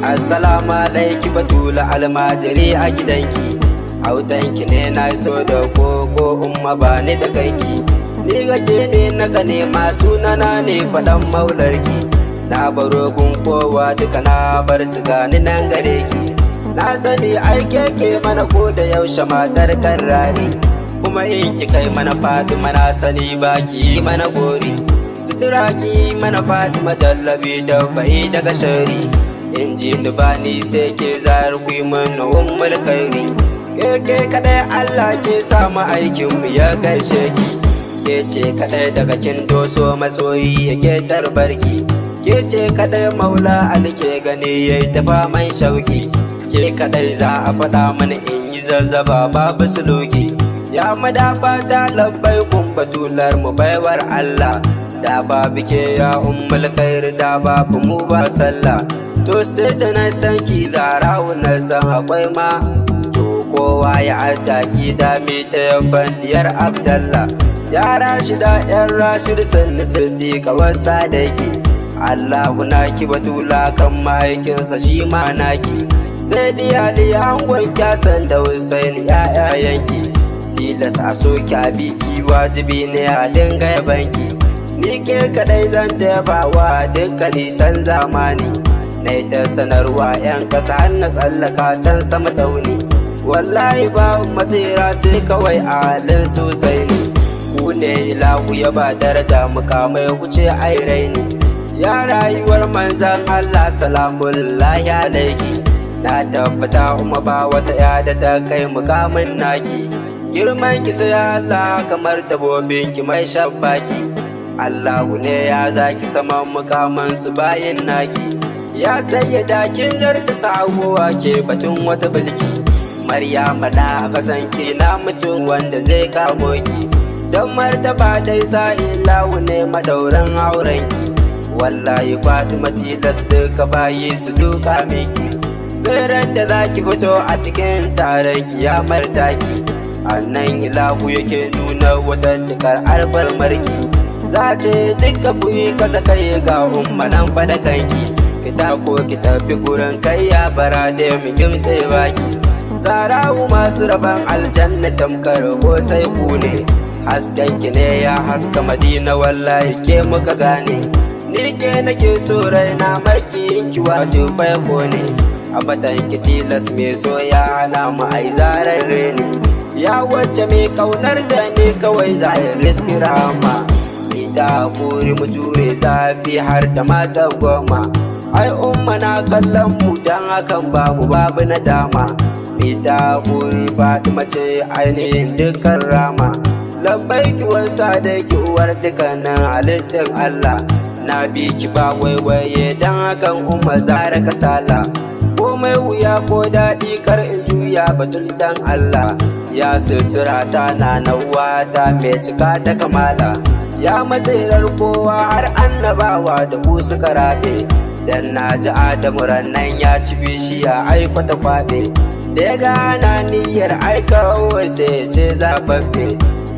Assalamu alaiki Batula almajiri a gidanki, autanki ne na so da koko umma ba ni da kanki. Ni gake ne naka nema sunana ne faɗan maularki, na baro gun kowa duka na bar su gani nan gare ki. Na sani aike ke mana ko da yaushe matar karrari, kuma in ki kai mana Fatima na sani baki mana gori. Sutura ki mana Fatima jallabi da bai daga shari, in ji ni ba ni sai ke zargwi mana ummul kairi. Ke kadai Allah ke samu aikin mu ya gaishe ki, ke ce kadai daga kin doso matsoyi yake tarbarki. Ke ce kadai maula alke gani yayi tafa man shauki, ke kadai za a faɗa mana in yi zazzaba babu suluki. Ya madafa ta labbai kun Batular mu baiwar Allah, da babu ke ya ummul kairi da babu mu ba sallah. To sai da na san ki Zarawu na san akwai ma, to kowa ya ataki da mi ta yabban diyar Abdallah. Yara shida yan Rashid sanni Siddiqa wasa da ki, Allahu naki Batula kan mahaikinsa shi ma naki. Sai diyali angon kyasan da Hussein yayayanki, tilas a soki a biki wajibi ne a dinga yabanki. Ni ke kadai zan tayabawa dukkan nisan zamani, na ta sanarwa 'yan kasa na tsallaka can sama tsauni. Wallahi ba matsira sai kawai a halin sosai ne, ku ne ilahu ya ba daraja mukamai wuce ai raini. Ya rayuwar manzan Allah salamullahi alaiki, na tabbata kuma ba wata ya da ta kai mukamin naki. Girman ki sai Allah kamar dabobin ki mai shabbaki, Allahu ne ya zaki saman mukaman su bayin naki. Ya sayyada kin zarci sa'awowa ke batun wata bilki, Maryama na kasan ki na mutum wanda zai kamo ki, don martaba dai sa'ilahu ne madauran aurenki. Wallahi Fatima tilas duka bayi su duka miki, tsiran da zaki fito a cikin taron kiyamar taki. Annan ilahu yake nuna wata cikar alfarmarki, za ce duka kuyi kasa kai ga ummanan fada kanki. Ki tako ki tafi gurin kai ya bara da mu gimtse baki. Zarawu masu rabon aljanna tamkar ko sai ku ne, hasken ki ne ya haska Madina wallahi ke muka gane. Ni ke nake so raina makiyin ki wajibai ko ne, abatan ki tilas me so ya hana mu ai zararre ne. Ya wacce mai kaunar da ni kawai zai riski rama, ni ta hakuri mu jure zafi har da mata goma. Ai umma na kallon mu dan hakan babu nadama, ni ta hakuri Fatima ce ainihin dukkan rama. Labbai ki wasa da ki uwar dukkanin halittar Allah, na bi ki ba waiwaye dan hakan umma zara kasala. Komai wuya ko daɗi kar in juya batun dan Allah, ya sutura ta na nawata mai cika da kamala. Ya matsirar kowa har annabawa da ku suka rafe, dan na ji Adamu rannan ya ci bishiya aikwata kwaɓe. Da ya gana niyyar aika wai sai ya ce zafaffe,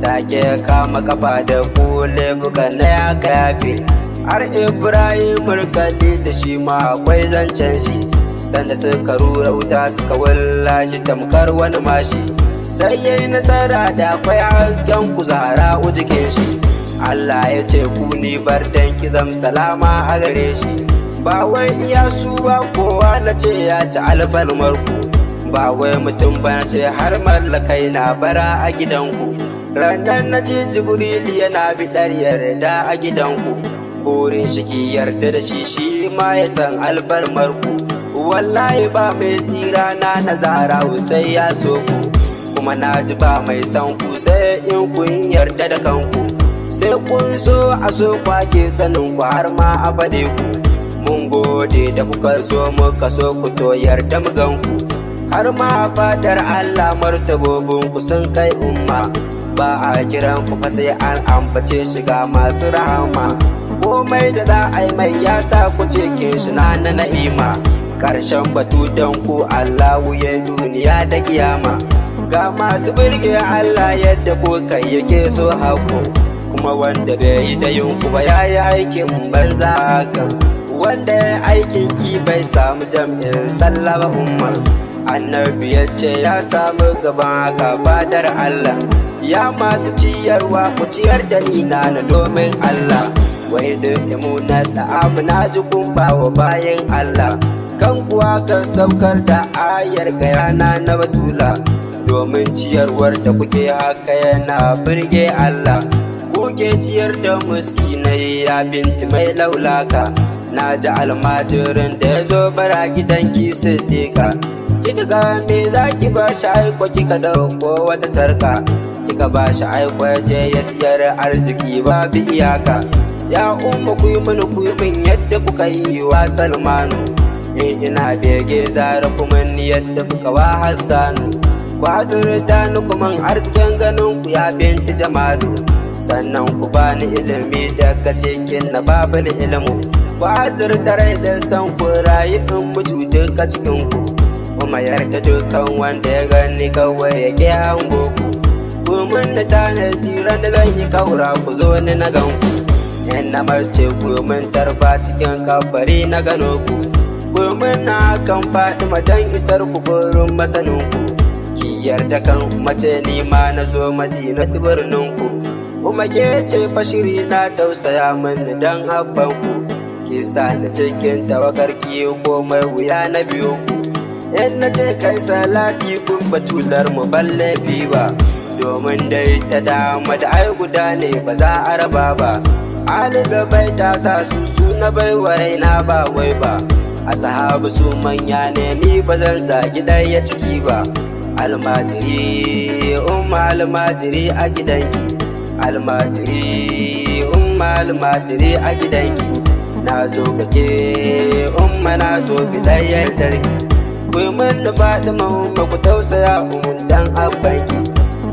take kama kafa da kule buga na ya yafe. Har Ibrahim murkali da shi ma akwai zancen shi, sanda suka rura wuta suka wallashi tamkar wani mashi. Sai yayi nasara da akwai hasken ku Zahra jikin shi, Allah ya ce ku ni bar dan ki zam salama a gare shi. Ba wai iya su ba kowa na ce ya ci alfarmar ku, ba wai mutum ba na ce har mallakai na bara a gidanku. Rannan na ji Jibril yana biɗar yarda a gidanku, burin shi ki yarda da shi shi ma ya san alfarmar ku. Wallahi ba mai tsira na Zarawu sai ya so ku, kuma na ji ba mai san ku sai in kun yarda da kanku. Sai kun so a so kwake sanin ku har ma a fade ku. Mun gode da kuka so muka so ku to yarda mu ganku, har ma fatar Allah martabobin ku sun kai umma. Ba a kiran ku fa sai an ambace shiga masu rahama, komai da za a yi mai ya sa ku ce ke shi na na'ima. Karshen batu don ku Allahu ya duniya da kiyama, ga masu birge Allah yadda kuka yake so haku, kuma wanda bai yi da yinku ba ya yi aikin banza hakan, wanda ya aikin ki bai samu jam'in sallah ba umma. Annabi ya ce ya samu gaban haka fadar Allah, ya masu ciyarwa ku ciyar da ni na domin Allah. Wai da imuna da amina ji kun bawa bayan Allah, kan kuwa kan saukar da ayar gayana na batula, domin ciyarwar da kuke haka yana birge Allah. Kuke ciyar da muskinai ya binti mai laulaka, na ji almajirin da ya zo bara gidanki siddiƙa. Kika ga me za ki ba shi aiko kika dauko wata sarka, kika ba shi aiko ya je ya siyar arziki babu iyaka. Ya umma ku yi min yadda kuka yi wa Salmanu, ina bege zara kuma ni yadda kuka wa Hassanu. Ku hadurta ni kuma arzikin ganin ku ya binti Jamalu, sannan ku bani ilimi daga cikin na babul ilmu. Ku hadurta rai da san ku rayu in mutu duka cikin ku, kuma yarda dukan wanda ya gani kawai yake hango ku. Kumin da tanaji ran da zan yi kaura ku zo ni na gan ku, in na marce kumin tarba cikin kabari na gano ku. Kumin na kan Fatima dan isar ku gurin masanin ku, ki yarda kan mace ni ma na zo Madinatu birnin ku. Kuma ke ce Bashiri na tausaya mini dan abban ku, ki sa ni cikin tawagar ki ko mai wuya na biyo ku. In na ce kai salati kun batular mu balle ba, domin dai ta dama da ai guda ne ba za a raba ba. Alilu bai ta sa su na bai wa raina ba wai ba, a sahabu su manya ne ni ba zan zagi ɗaya ciki ba. Almajiri umma almajiri a gidanki, almajiri umma almajiri a gidanki, na zo gake umma na zo bidayyar darki. Kumin da Fatima umma ku tausaya umun dan abbanki,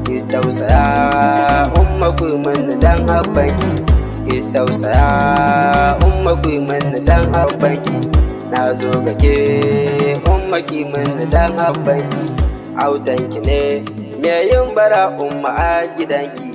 ki tausaya umma kumin dan abbanki, ki tausaya umma kumin dan abbanki, na zo gake umma kimin dan abbanki. Autanki ne me yin bara umma a gidanki.